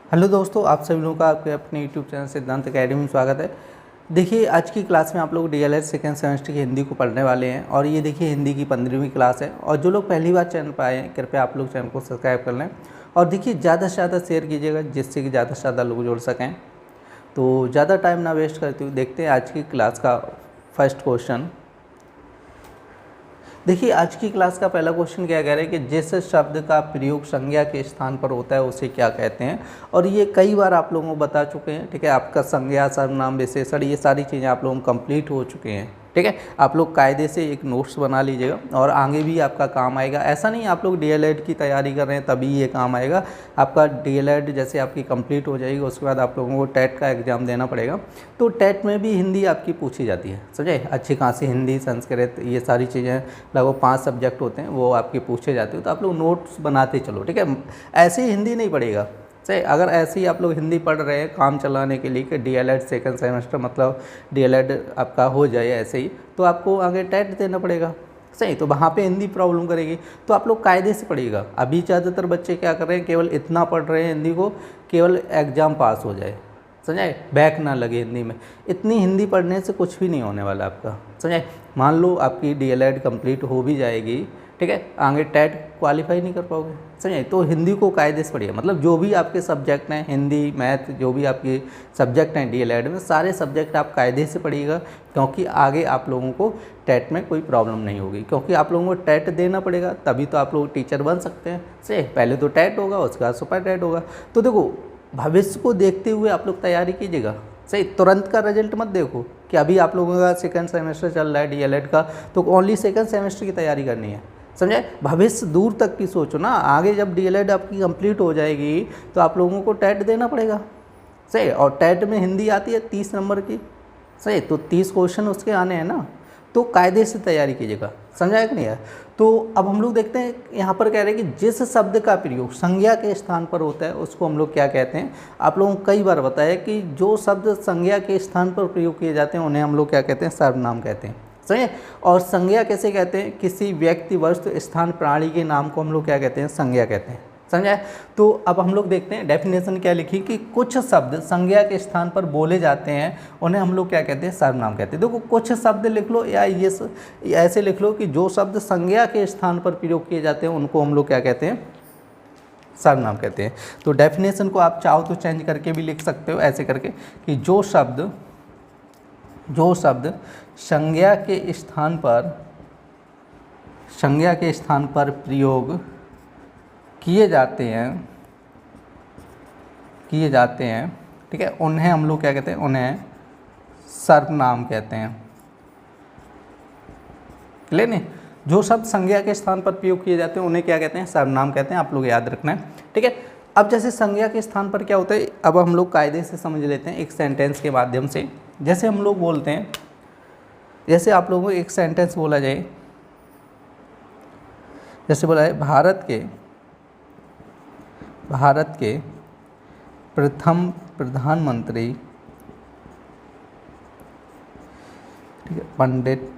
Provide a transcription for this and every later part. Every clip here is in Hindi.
हेलो दोस्तों, आप सभी लोगों का आपके अपने यूट्यूब चैनल सिद्धांत अकेडमी में स्वागत है। देखिए, आज की क्लास में आप लोग डीएलएड सेकेंड सेमेस्टर की हिंदी को पढ़ने वाले हैं और ये देखिए हिंदी की 15वीं क्लास है। और जो लोग पहली बार चैनल पर आए हैं, कृपया आप लोग चैनल को सब्सक्राइब कर लें और देखिए ज़्यादा से ज़्यादा शेयर कीजिएगा जिससे कि ज़्यादा से ज़्यादा लोग जुड़ सकें। तो ज़्यादा टाइम ना वेस्ट करते हुए देखते हैं आज की क्लास का फर्स्ट क्वेश्चन। देखिए, आज की क्लास का पहला क्वेश्चन क्या कह रहा है कि जिस शब्द का प्रयोग संज्ञा के स्थान पर होता है उसे क्या कहते हैं। और ये कई बार आप लोगों को बता चुके हैं, ठीक है। आपका संज्ञा, सर्वनाम, विशेषण, ये सारी चीज़ें आप लोगों को कंप्लीट हो चुके हैं, ठीक है। आप लोग कायदे से एक नोट्स बना लीजिएगा और आगे भी आपका काम आएगा। ऐसा नहीं आप लोग डीएलएड की तैयारी कर रहे हैं तभी ये काम आएगा। आपका डीएलएड जैसे आपकी कंप्लीट हो जाएगी उसके बाद आप लोगों को टेट का एग्ज़ाम देना पड़ेगा। तो टेट में भी हिंदी आपकी पूछी जाती है, समझे। अच्छी खासी हिंदी, संस्कृत, ये सारी चीज़ें लगभग 5 सब्जेक्ट होते हैं वो आपके पूछे जाते हैं। तो आप लोग नोट्स बनाते चलो, ठीक है। ऐसे ही हिंदी नहीं पड़ेगा, सही। अगर ऐसे ही आप लोग हिंदी पढ़ रहे हैं काम चलाने के लिए कि डीएलएड सेकंड सेमेस्टर मतलब डीएलएड आपका हो जाए ऐसे ही, तो आपको आगे टेट देना पड़ेगा, सही। तो वहाँ पे हिंदी प्रॉब्लम करेगी। तो आप लोग कायदे से पढ़िएगा। अभी ज़्यादातर बच्चे क्या कर रहे हैं, केवल इतना पढ़ रहे हैं हिंदी को, केवल एग्ज़ाम पास हो जाए, समझाए, बैक ना लगे हिंदी में। इतनी हिंदी पढ़ने से कुछ भी नहीं होने वाला आपका, समझाए। मान लो आपकी डीएलएड कंप्लीट हो भी जाएगी, ठीक है, आगे टेट क्वालिफाई नहीं कर पाओगे, समझे। तो हिंदी को कायदे से पढ़िए। मतलब जो भी आपके सब्जेक्ट हैं, हिंदी, मैथ, जो भी आपके सब्जेक्ट हैं डीएलएड में, सारे सब्जेक्ट आप कायदे से पढ़िएगा, क्योंकि आगे आप लोगों को टेट में कोई प्रॉब्लम नहीं होगी। क्योंकि आप लोगों को टेट देना पड़ेगा तभी तो आप लोग टीचर बन सकते हैं, सही। पहले तो टेट होगा, उसके बाद सुपर टेट होगा। तो देखो, भविष्य को देखते हुए आप लोग तैयारी कीजिएगा, सही। तुरंत का रिजल्ट मत देखो कि अभी आप लोगों का सेकंड सेमेस्टर चल रहा है डीएलएड का, तो ओनली सेकंड सेमेस्टर की तैयारी करनी है, समझे। भविष्य दूर तक की सोचो ना। आगे जब डीएलएड आपकी कंप्लीट हो जाएगी तो आप लोगों को टेट देना पड़ेगा, सही। और टेट में हिंदी आती है 30 नंबर की, सही। तो 30 क्वेश्चन उसके आने हैं ना, तो कायदे से तैयारी कीजिएगा, समझाया कि नहीं है। तो अब हम लोग देखते हैं, यहाँ पर कह रहे हैं कि जिस शब्द का प्रयोग संज्ञा के स्थान पर होता है उसको हम लोग क्या कहते हैं। आप लोगों को कई बार बताया कि जो शब्द संज्ञा के स्थान पर प्रयोग किए जाते हैं उन्हें हम लोग क्या कहते हैं, सर्वनाम कहते हैं, सही है। और संज्ञा कैसे कहते हैं, किसी व्यक्ति, वस्तु, स्थान, प्राणी के नाम को हम लोग क्या कहते हैं, संज्ञा कहते हैं, समझा। तो अब हम लोग देखते हैं डेफिनेशन क्या लिखी कि कुछ शब्द संज्ञा के स्थान पर बोले जाते हैं उन्हें हम लोग क्या कहते हैं, सर्वनाम कहते हैं। देखो, कुछ शब्द लिख लो या ये ऐसे लिख लो कि जो शब्द संज्ञा के स्थान पर प्रयोग किए जाते हैं उनको हम लोग क्या कहते हैं, सर्वनाम कहते हैं। तो डेफिनेशन को आप चाहो तो चेंज करके भी लिख सकते हो, ऐसे करके कि जो शब्द संज्ञा के स्थान पर प्रयोग किए जाते हैं, ठीक है, उन्हें हम लोग क्या कहते हैं, उन्हें सर्वनाम कहते हैं। क्लियर नहीं। जो शब्द संज्ञा के स्थान पर प्रयोग किए जाते हैं उन्हें क्या कहते हैं, सर्वनाम कहते हैं। आप लोग याद रखना है, ठीक है। अब जैसे संज्ञा के स्थान पर क्या होता है, अब हम लोग कायदे से समझ लेते हैं एक सेंटेंस के माध्यम से। जैसे हम लोग बोलते हैं, जैसे आप लोगों को एक सेंटेंस बोला जाए, जैसे बोला है भारत के प्रथम प्रधानमंत्री, ठीक है, पंडित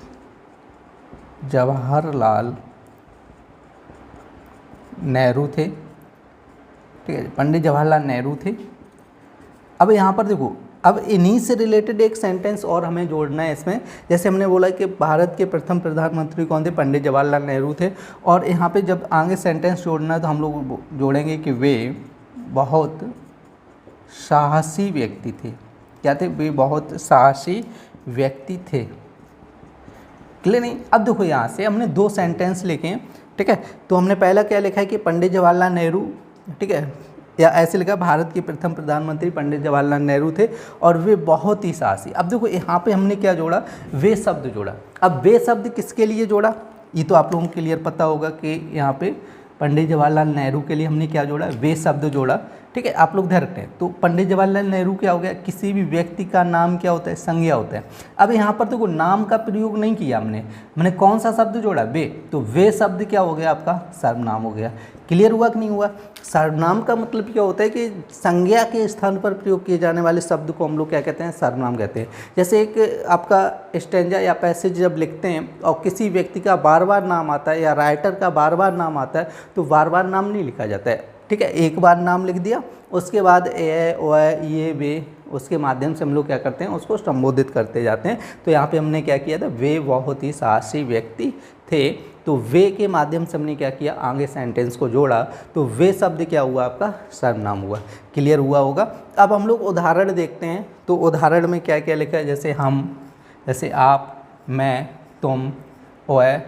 जवाहरलाल नेहरू थे, ठीक है, पंडित जवाहरलाल नेहरू थे। अब यहाँ पर देखो, अब इन्हीं से रिलेटेड एक सेंटेंस और हमें जोड़ना है इसमें। जैसे हमने बोला कि भारत के प्रथम प्रधानमंत्री कौन थे, पंडित जवाहरलाल नेहरू थे। और यहाँ पे जब आगे सेंटेंस जोड़ना है तो हम लोग जोड़ेंगे कि वे बहुत साहसी व्यक्ति थे। क्या थे, वे बहुत साहसी व्यक्ति थे। क्लियर नहीं। अब देखो, यहाँ से हमने 2 सेंटेंस लिखे हैं, ठीक है। तो हमने पहला क्या लिखा है कि पंडित जवाहरलाल नेहरू, ठीक है, या ऐसे लिखा भारत के प्रथम प्रधानमंत्री पंडित जवाहरलाल नेहरू थे और वे बहुत ही साहसी। अब देखो, यहाँ पे हमने क्या जोड़ा, वे शब्द जोड़ा। अब वे शब्द किसके लिए जोड़ा, ये तो आप लोगों को क्लियर पता होगा कि यहाँ पे पंडित जवाहरलाल नेहरू के लिए हमने क्या जोड़ा, वे शब्द जोड़ा, ठीक है। आप लोग ध्यान रखते हैं। तो पंडित जवाहरलाल नेहरू क्या हो गया, किसी भी व्यक्ति का नाम क्या होता है, संज्ञा होता है। अब यहाँ पर देखो, नाम का प्रयोग नहीं किया हमने कौन सा शब्द जोड़ा, वे। तो वे शब्द क्या हो गया, आपका सर्वनाम हो गया। क्लियर हुआ कि नहीं हुआ। सर्वनाम का मतलब क्या होता है कि संज्ञा के स्थान पर प्रयोग किए जाने वाले शब्द को हम लोग क्या कहते हैं, सर्वनाम कहते हैं। जैसे एक आपका स्टेंजा या पैसेज जब लिखते हैं और किसी व्यक्ति का बार बार नाम आता है या राइटर का बार बार नाम आता है तो बार बार नाम नहीं लिखा जाता है। ठीक है, एक बार नाम लिख दिया, उसके बाद ए ओ ये वे, उसके माध्यम से हम लोग क्या करते हैं, उसको संबोधित करते जाते हैं। तो यहाँ पे हमने क्या किया था, वे बहुत ही साहसी व्यक्ति थे, तो वे के माध्यम से हमने क्या किया, आगे सेंटेंस को जोड़ा, तो वे शब्द क्या हुआ, आपका सर्वनाम हुआ। क्लियर हुआ होगा। अब हम लोग उदाहरण देखते हैं, तो उदाहरण में क्या क्या लिखा है, जैसे हम, जैसे आप, मैं, तुम, वह,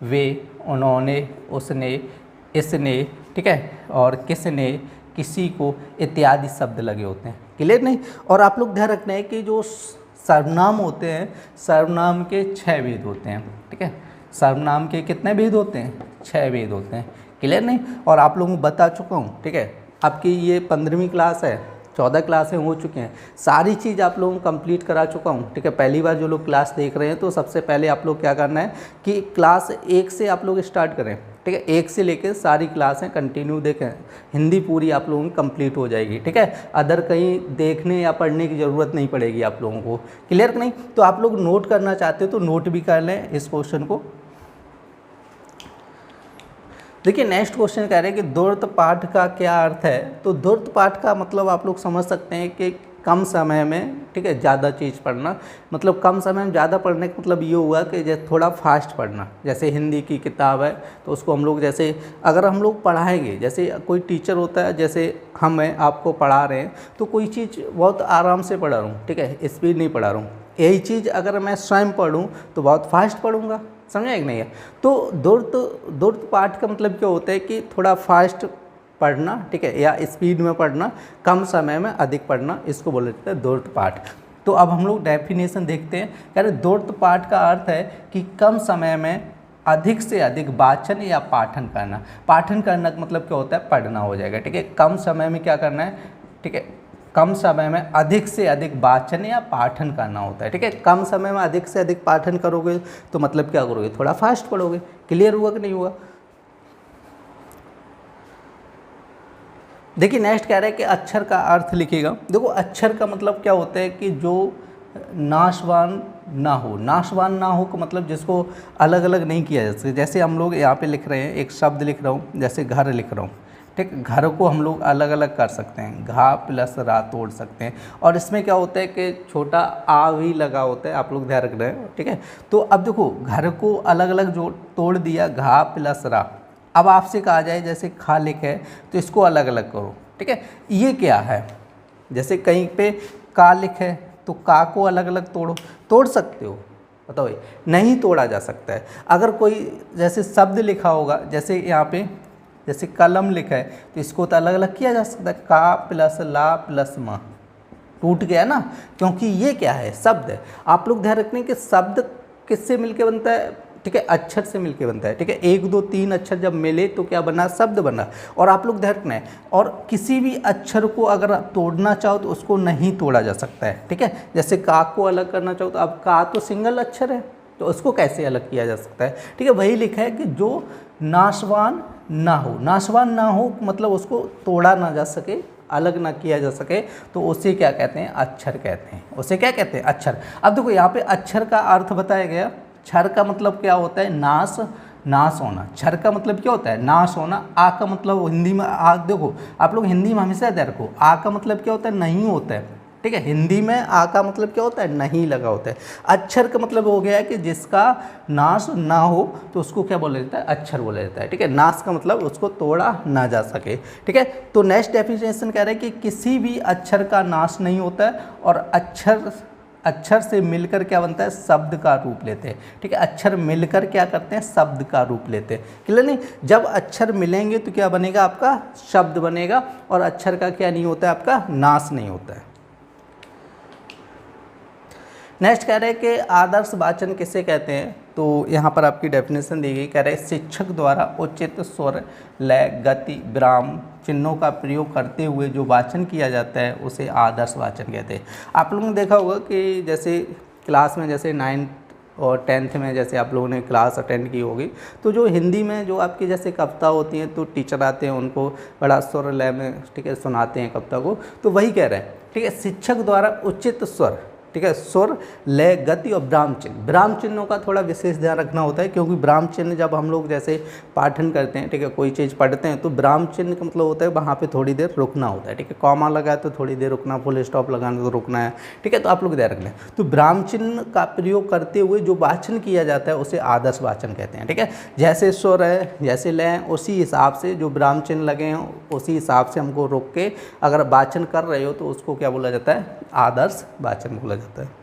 वे, उन्होंने, उसने, इसने, ठीक है, और किसने, किसी को, इत्यादि शब्द लगे होते हैं। क्लियर नहीं। और आप लोग ध्यान रखना है कि जो सर्वनाम होते हैं, सर्वनाम के 6 भेद होते हैं। ठीक है, सर्वनाम के कितने भेद होते हैं, 6 भेद होते हैं। क्लियर नहीं। और आप लोगों को बता चुका हूँ। ठीक है, आपकी ये 15वीं क्लास है, 14 क्लासें हो चुके हैं, सारी चीज़ आप लोगों को कंप्लीट करा चुका हूँ। ठीक है, पहली बार जो लोग क्लास देख रहे हैं, तो सबसे पहले आप लोग क्या करना है कि क्लास 1 से आप लोग स्टार्ट करें। ठीक है, 1 से लेकर सारी क्लासें कंटिन्यू देखें, हिंदी पूरी आप लोगों की कंप्लीट हो जाएगी। ठीक है, अदर कहीं देखने या पढ़ने की ज़रूरत नहीं पड़ेगी आप लोगों को। क्लियर नहीं। तो आप लोग नोट करना चाहते हो तो नोट भी कर लें इस क्वेश्चन को। देखिए नेक्स्ट क्वेश्चन कह रहे हैं कि द्वैत पाठ का क्या अर्थ है। तो द्वैत पाठ का मतलब आप लोग समझ सकते हैं कि कम समय में, ठीक है, ज़्यादा चीज़ पढ़ना। मतलब कम समय में ज़्यादा पढ़ने का मतलब ये हुआ कि जैसे थोड़ा फास्ट पढ़ना। जैसे हिंदी की किताब है तो उसको हम लोग, जैसे अगर हम लोग पढ़ाएंगे, जैसे कोई टीचर होता है, जैसे हम हैं, आपको पढ़ा रहे हैं, तो कोई चीज़ बहुत आराम से पढ़ा रहा हूँ, ठीक है, स्पीड नहीं पढ़ा रहा हूँ। यही चीज़ अगर मैं स्वयं पढ़ूँ तो बहुत फास्ट पढ़ूँगा। समझा कि नहीं है। तो द्वैत पाठ का मतलब क्या होता है कि थोड़ा फास्ट पढ़ना, ठीक है, या स्पीड में पढ़ना, कम समय में अधिक पढ़ना, इसको बोला जाता है द्वैत पाठ। तो अब हम लोग डेफिनेशन देखते हैं। कह रहे द्वैत पाठ का अर्थ है कि कम समय में अधिक से अधिक वाचन या पाठन करना। पाठन करना का मतलब क्या होता है, पढ़ना हो जाएगा। ठीक है, कम समय में क्या करना है, ठीक है, कम समय में अधिक से अधिक वाचन या पाठन करना होता है। ठीक है, कम समय में अधिक से अधिक पाठन करोगे तो मतलब क्या करोगे, थोड़ा फास्ट पढ़ोगे। क्लियर हुआ कि नहीं हुआ। देखिए नेक्स्ट कह रहा है कि अक्षर का अर्थ लिखिएगा। देखो अक्षर का मतलब क्या होता है कि जो नाशवान ना हो। नाशवान ना हो का मतलब जिसको अलग अलग नहीं किया जा सकता। जैसे हम लोग यहाँ पे लिख रहे हैं, एक शब्द लिख रहा हूँ, जैसे घर लिख रहा हूँ, ठीक, घर को हम लोग अलग अलग कर सकते हैं, घा प्लस रा तोड़ सकते हैं। और इसमें क्या होता है कि छोटा आ भी लगा होता है, आप लोग ध्यान रख रहे हैं। ठीक है, तो अब देखो घर को अलग अलग जो तोड़ दिया, घा प्लस रा। अब आपसे कहा जाए जैसे खा लिख है तो इसको अलग अलग करो। ठीक है, ये क्या है, जैसे कहीं पे का लिख है तो का को अलग अलग तोड़ो, तोड़ सकते हो, बताओ। नहीं तोड़ा जा सकता है। अगर कोई जैसे शब्द लिखा होगा, जैसे यहाँ पे जैसे कलम लिखा है तो इसको तो अलग अलग किया जा सकता है, का प्लस ला प्लस म, टूट गया ना, क्योंकि ये क्या है, शब्द है। आप लोग ध्यान रखने कि शब्द किससे मिलके बनता है, ठीक है, अक्षर से मिलके बनता है। ठीक है, 1 2 3 अक्षर जब मिले तो क्या बना, शब्द बना। और आप लोग ध्यान रखना है, और किसी भी अक्षर को अगर आप तोड़ना चाहो तो उसको नहीं तोड़ा जा सकता है। ठीक है, जैसे का को अलग करना चाहो तो अब का तो सिंगल अक्षर है, तो उसको कैसे अलग किया जा सकता है। ठीक है, वही लिखा है कि जो नाशवान ना हो। नाशवान ना हो मतलब उसको तोड़ा ना जा सके, अलग ना किया जा सके, तो उसे क्या कहते हैं, अक्षर कहते हैं। उसे क्या कहते हैं, अक्षर। अब देखो यहाँ पे अक्षर का अर्थ बताया गया। क्षर का मतलब क्या होता है, नाश, नाश होना। क्षर का मतलब क्या होता है, नाश होना। आ का मतलब हिंदी में, आ देखो आप लोग हिंदी में हमेशा याद रखो, आ का मतलब क्या होता है, नहीं होता है। ठीक है, हिंदी में आ का मतलब क्या होता है, नहीं लगा होता है। अक्षर का मतलब हो गया है कि जिसका नाश ना हो तो उसको क्या बोला जाता है, अक्षर बोला जाता है। ठीक है, नाश का मतलब उसको तोड़ा ना जा सके। ठीक है, तो नेक्स्ट डेफिनेशन कह रहे हैं कि किसी भी अक्षर का नाश नहीं होता है, और अक्षर से मिलकर क्या बनता है, शब्द का रूप लेते हैं। ठीक है, अक्षर मिलकर क्या करते हैं, शब्द का रूप लेते हैं। क्लियर नहीं। जब अक्षर मिलेंगे तो क्या बनेगा, आपका शब्द बनेगा, और अक्षर का क्या नहीं होता है, आपका नाश नहीं होता है। नेक्स्ट कह रहे हैं कि आदर्श वाचन किसे कहते हैं। तो यहाँ पर आपकी डेफिनेशन दी गई। कह रहे हैं शिक्षक द्वारा उचित स्वर, लय, गति, विराम चिन्हों का प्रयोग करते हुए जो वाचन किया जाता है उसे आदर्श वाचन कहते हैं। आप लोगों ने देखा होगा कि जैसे क्लास में, जैसे 9th और 10th में जैसे आप लोगों ने क्लास अटेंड की होगी, तो जो हिंदी में जो आपकी जैसे कविता होती हैं तो टीचर आते हैं, उनको बड़ा स्वर लय में, ठीक है, सुनाते हैं कविता को। तो वही कह रहे हैं। ठीक है, शिक्षक द्वारा उचित स्वर, ठीक है, सुर, लय, गति और ब्राह्म चिन्ह। ब्राह्म चिन्हों का थोड़ा विशेष ध्यान रखना होता है, क्योंकि ब्राह्म चिन्ह जब हम लोग जैसे पाठन करते हैं, ठीक है, कोई चीज़ पढ़ते हैं, तो ब्राह्म चिन्ह का मतलब होता है वहाँ पे थोड़ी देर रुकना होता है, ठीक है, कॉमा लगा है तो थोड़ी देर रुकना, फुल स्टॉप लगाना तो रुकना है, ठीक है, तो आप लोग ध्यान रख लें। तो ब्राह्म चिन्ह का प्रयोग करते हुए जो वाचन किया जाता है उसे आदर्श वाचन कहते हैं, ठीक है। जैसे सुर है, जैसे लय है, उसी हिसाब से जो ब्राह्म चिन्ह लगे हैं उसी हिसाब से हमको रुक के अगर वाचन कर रहे हो तो उसको क्या बोला जाता है, आदर्श वाचन बोला जाता है।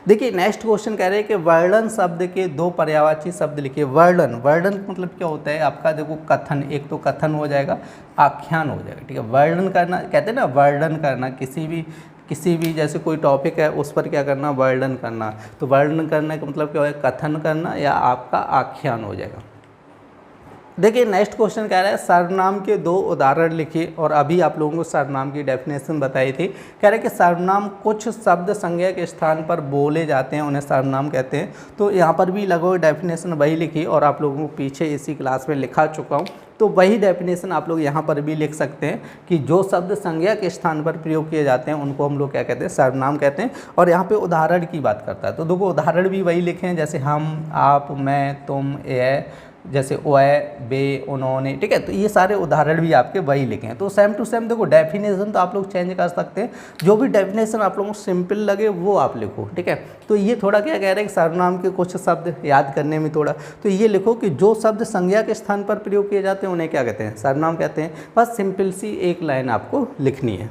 देखिए नेक्स्ट क्वेश्चन कह रहे हैं कि वर्णन शब्द के दो पर्यायवाची शब्द लिखिए। वर्णन, वर्णन मतलब क्या होता है आपका, देखो कथन, एक तो कथन हो जाएगा, आख्यान हो जाएगा, ठीक है। वर्णन करना कहते हैं ना, वर्णन करना, किसी भी जैसे कोई टॉपिक है उस पर क्या करना, वर्णन करना। तो वर्णन करने का मतलब क्या है, कथन करना या आपका आख्यान हो जाएगा। देखिए नेक्स्ट क्वेश्चन कह रहा है सर्वनाम के दो उदाहरण लिखिए, और अभी आप लोगों को सर्वनाम की डेफिनेशन बताई थी। कह रहे हैं कि सर्वनाम कुछ शब्द संज्ञा के स्थान पर बोले जाते हैं, उन्हें सर्वनाम कहते हैं। तो यहाँ पर भी लगभग डेफिनेशन वही लिखी और आप लोगों को पीछे इसी क्लास में लिखा चुका हूँ, तो वही डेफिनेशन आप लोग यहाँ पर भी लिख सकते हैं कि जो शब्द संज्ञा के स्थान पर प्रयोग किए जाते हैं उनको हम लोग क्या कहते हैं, सर्वनाम कहते हैं। और यहाँ पे उदाहरण की बात करता है, तो देखो उदाहरण भी वही लिखे हैं, जैसे हम, आप, मैं, तुम, यह, जैसे वह, वे, उन्होंने, ठीक है। तो ये सारे उदाहरण भी आपके वही लिखे हैं। तो सेम टू सेम देखो डेफिनेशन तो आप लोग चेंज कर सकते हैं, जो भी डेफिनेशन आप लोगों को सिंपल लगे वो आप लिखो, ठीक है। तो ये थोड़ा क्या कह रहे हैं कि सर्वनाम के कुछ शब्द याद करने में थोड़ा, तो ये लिखो कि जो शब्द संज्ञा के स्थान पर प्रयोग किए जाते हैं उन्हें क्या कहते हैं, सर्वनाम कहते हैं। बस सिंपल सी एक लाइन आपको लिखनी है।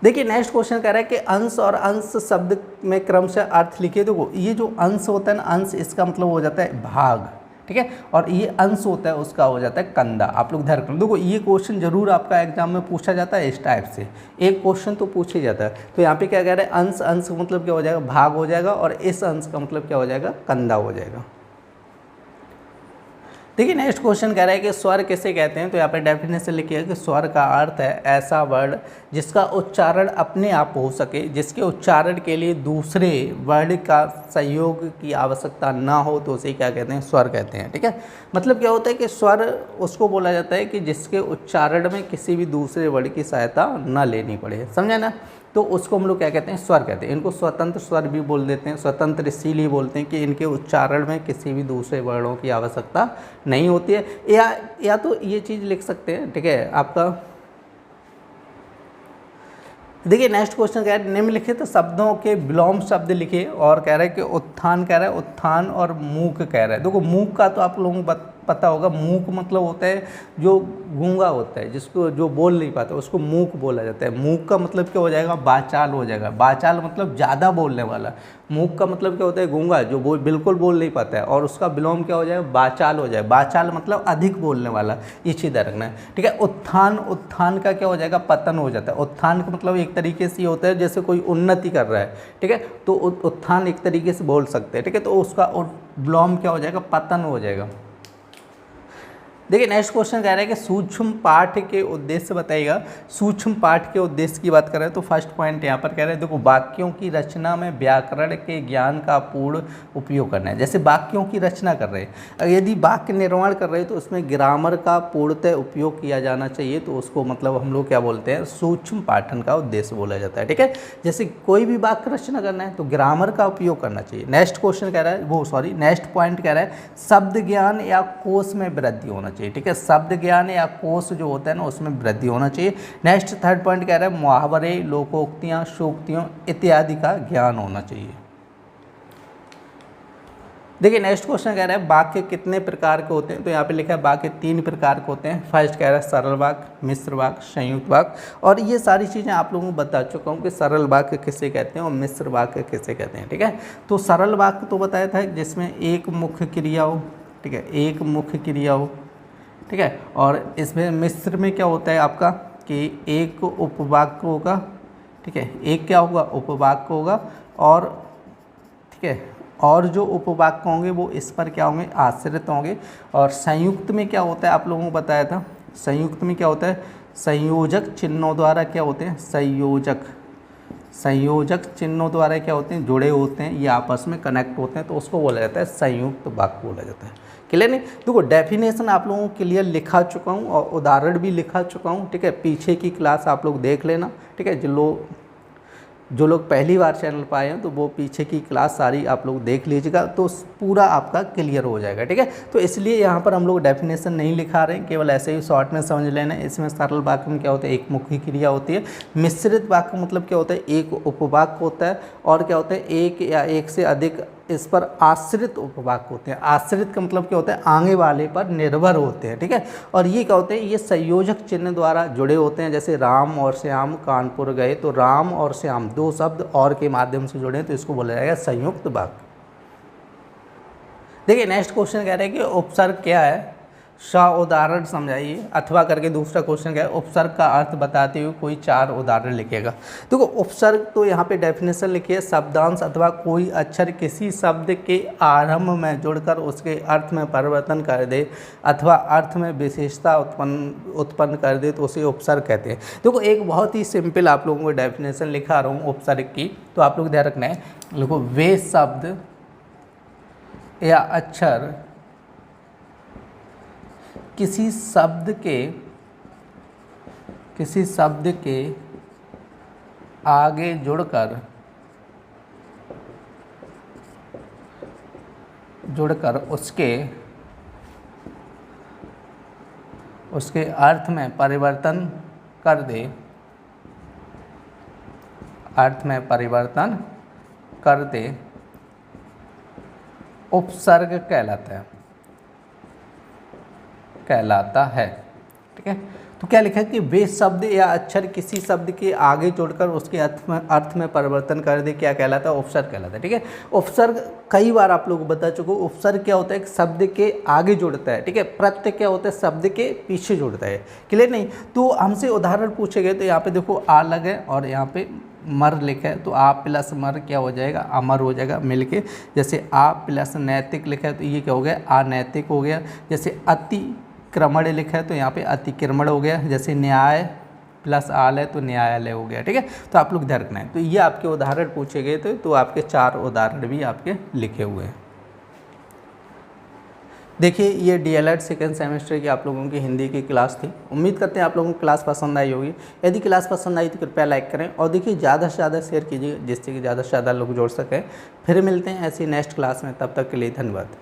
देखिए नेक्स्ट क्वेश्चन कह रहा है कि अंश और अंश शब्द में क्रमशः अर्थ लिखिए। देखो ये जो अंश होता है ना, अंश इसका मतलब हो जाता है भाग, ठीक है, और ये अंश होता है उसका हो जाता है कंधा। आप लोग ध्यान रखना, देखो ये क्वेश्चन जरूर आपका एग्जाम में पूछा जाता है इस टाइप से, एक क्वेश्चन तो पूछ ही जाता है। तो यहाँ पे क्या कह रहा है, अंश, अंश का मतलब क्या हो जाएगा, भाग हो जाएगा, और इस अंश का मतलब क्या हो जाएगा, कंधा हो जाएगा। देखिए नेक्स्ट क्वेश्चन कह रहा है कि स्वर किसे कहते हैं। तो यहाँ पर डेफिनेशन लिखिए कि स्वर का अर्थ है ऐसा वर्ण जिसका उच्चारण अपने आप हो सके, जिसके उच्चारण के लिए दूसरे वर्ण का सहयोग की आवश्यकता ना हो, तो उसे क्या कहते हैं, स्वर कहते हैं, ठीक है। मतलब क्या होता है कि स्वर उसको बोला जाता है कि जिसके उच्चारण में किसी भी दूसरे वर्ण की सहायता न लेनी पड़े, समझा ना। तो उसको हम लोग क्या कहते हैं, स्वर कहते हैं। इनको स्वतंत्र स्वर भी बोल देते हैं। स्वतंत्र इसीलिए बोलते हैं कि इनके उच्चारण में किसी भी दूसरे वर्णों की आवश्यकता नहीं होती है। या तो ये चीज़ लिख सकते हैं, ठीक है आपका। देखिए नेक्स्ट क्वेश्चन कह रहा है निम्नलिखित शब्दों के विलोम शब्द लिखिए, और कह रहा है कि उत्थान कह रहा है, उत्थान और मूक कह रहा है। देखो मूक का तो आप लोगों को पता होगा, मूक मतलब होता है जो गूंगा होता है, जिसको जो बोल नहीं पाता उसको मूक बोला जाता है। मूक का मतलब क्या हो जाएगा, बाचाल हो जाएगा। बाचाल मतलब ज़्यादा बोलने वाला। मूक का मतलब क्या होता है, गूंगा जो बिल्कुल बोल नहीं पाता है, और उसका विलोम क्या हो जाएगा, बाचाल हो जाए। बाचाल मतलब अधिक बोलने वाला, ये चीज़ रखना है, ठीक है। उत्थान, उत्थान का क्या हो जाएगा, पतन हो जाता है। उत्थान का मतलब एक तरीके से ये होता है जैसे कोई उन्नति कर रहा है, ठीक है, तो उत्थान एक तरीके से बोल सकते हैं, ठीक है। तो उसका विलोम क्या हो जाएगा, पतन हो जाएगा। देखिए नेक्स्ट क्वेश्चन कह रहा है कि सूक्ष्म पाठ के उद्देश्य बताइएगा। सूक्ष्म पाठ के उद्देश्य की बात कर रहे हैं तो फर्स्ट पॉइंट यहाँ पर कह रहे हैं, देखो वाक्यों की रचना में व्याकरण के ज्ञान का पूर्ण उपयोग करना है। जैसे वाक्यों की रचना कर रहे हैं, यदि वाक्य निर्माण कर रहे हैं तो उसमें ग्रामर का पूर्णतः उपयोग किया जाना चाहिए, तो उसको मतलब हम लोग क्या बोलते हैं, सूक्ष्म पाठन का उद्देश्य बोला जाता है, ठीक है। जैसे कोई भी वाक्य रचना करना है तो ग्रामर का उपयोग करना चाहिए। नेक्स्ट क्वेश्चन कह रहा है, नेक्स्ट पॉइंट कह रहा है शब्द ज्ञान या कोश में वृद्धि होना चाहिए, ठीक है। शब्द ज्ञान या कोश जो होता है ना उसमें वृद्धि होना चाहिए। नेक्स्ट थर्ड पॉइंट कह रहा है मुहावरे, लोकोक्तियां, सूक्तियों इत्यादि का ज्ञान होना चाहिए। देखिए नेक्स्ट क्वेश्चन कह रहा है वाक्य कितने प्रकार के होते हैं। तो यहाँ पे लिखा है वाक्य 3 प्रकार के होते हैं। फर्स्ट कह रहा है सरल वाक्य, मिश्र वाक्य, संयुक्त वाक्य, और ये सारी चीज़ें आप लोगों को बता चुका हूँ कि सरल वाक्य किसे कहते हैं और मिश्र वाक्य किसे कहते हैं, ठीक है। तो सरल वाक्य तो बताया था जिसमें एक मुख्य क्रिया हो, ठीक है, एक मुख्य क्रिया हो, ठीक है। और इसमें मिश्र में क्या होता है आपका कि एक उपवाक्य होगा, ठीक है, एक क्या होगा, उपवाक्य होगा, और ठीक है, और जो उपवाक्य होंगे वो इस पर क्या होंगे, आश्रित होंगे। और संयुक्त में क्या होता है आप लोगों को बताया था, संयुक्त में क्या होता है, संयोजक चिन्हों द्वारा क्या होते हैं, संयोजक चिन्हों द्वारा क्या होते हैं, जुड़े होते हैं, ये आपस में कनेक्ट होते हैं, तो उसको बोला जाता है संयुक्त वाक्य बोला जाता है। क्लियर नहीं। देखो डेफिनेशन आप लोगों के लिए लिखा चुका हूँ और उदाहरण भी लिखा चुका हूँ, ठीक है। पीछे की क्लास आप लोग देख लेना, ठीक है। जो लोग पहली बार चैनल पर आए हैं तो वो पीछे की क्लास सारी आप लोग देख लीजिएगा, तो पूरा आपका क्लियर हो जाएगा, ठीक है। तो इसलिए यहाँ पर हम लोग डेफिनेशन नहीं लिखा रहे हैं, केवल ऐसे ही शॉर्ट में समझ लेना। इसमें सरल वाक्य में क्या होता है, एक मुख्य क्रिया होती है। मिश्रित वाक्य मतलब क्या होता है, एक उपवाक्य होता है, और क्या होता है, एक या एक से अधिक इस पर आश्रित उपवाक्य होते हैं। आश्रित का मतलब क्या होता है, आगे वाले पर निर्भर होते हैं, ठीक है। और ये क्या होते हैं, ये संयोजक चिन्ह द्वारा जुड़े होते हैं। जैसे राम और श्याम कानपुर गए, तो राम और श्याम दो शब्द और के माध्यम से जुड़े हैं, तो इसको बोला जाएगा संयुक्त वाक्य। देखिए नेक्स्ट क्वेश्चन कह रहे हैं कि उपसर्ग क्या है, उदाहरण समझाइए, अथवा करके दूसरा क्वेश्चन क्या है, उपसर्ग का अर्थ बताते हुए कोई 4 उदाहरण लिखिएगा। देखो उपसर्ग तो यहाँ पे डेफिनेशन लिखिए, शब्दांश अथवा कोई अक्षर किसी शब्द के आरंभ में जुड़कर उसके अर्थ में परिवर्तन कर दे अथवा अर्थ में विशेषता उत्पन्न कर दे, तो उसे उपसर्ग कहते हैं। देखो एक बहुत ही सिंपल आप लोगों को डेफिनेशन लिखा रहा हूँ उपसर्ग की, तो आप लोग ध्यान रखना है। देखो वे शब्द या अक्षर किसी शब्द के आगे जुड़कर उसके अर्थ में परिवर्तन कर दे, उपसर्ग कहलाता है, ठीक है। तो क्या लिखा है कि वे शब्द या अक्षर किसी शब्द के आगे जोड़कर उसके अर्थ में परिवर्तन कर दे, क्या कहलाता है, उपसर्ग कहलाता है, ठीक है। उपसर्ग कई बार आप लोग बता चुके हो, उपसर्ग क्या होता है, एक शब्द के आगे जुड़ता है, ठीक है। प्रत्यय क्या होता है, शब्द के पीछे जुड़ता है, क्लियर नहीं। तो हमसे उदाहरण पूछे गए, तो यहाँ पे देखो आ लग है और यहाँ पे मर लिखा है, तो आ प्लस मर क्या हो जाएगा, अमर हो जाएगा मिलके। जैसे आ प्लस नैतिक लिखा है, तो ये क्या हो गया, अनैतिक हो गया। जैसे अतिक्रमण लिखा है, तो यहाँ पे अतिक्रमण हो गया। जैसे न्याय प्लस आल है, तो न्यायालय हो गया, ठीक है। तो आप लोग ध्यान रखना है। तो ये आपके उदाहरण पूछे गए थे, तो आपके 4 उदाहरण भी आपके लिखे हुए हैं। देखिए ये DLED सेकेंड सेमेस्टर की आप लोगों की हिंदी की क्लास थी। उम्मीद करते हैं आप लोगों को क्लास पसंद आई होगी। यदि क्लास पसंद आई तो कृपया लाइक करें, और देखिए ज़्यादा से ज़्यादा शेयर कीजिए, जिससे कि ज़्यादा से ज़्यादा लोग जुड़ सकें। फिर मिलते हैं ऐसी नेक्स्ट क्लास में, तब तक के लिए धन्यवाद।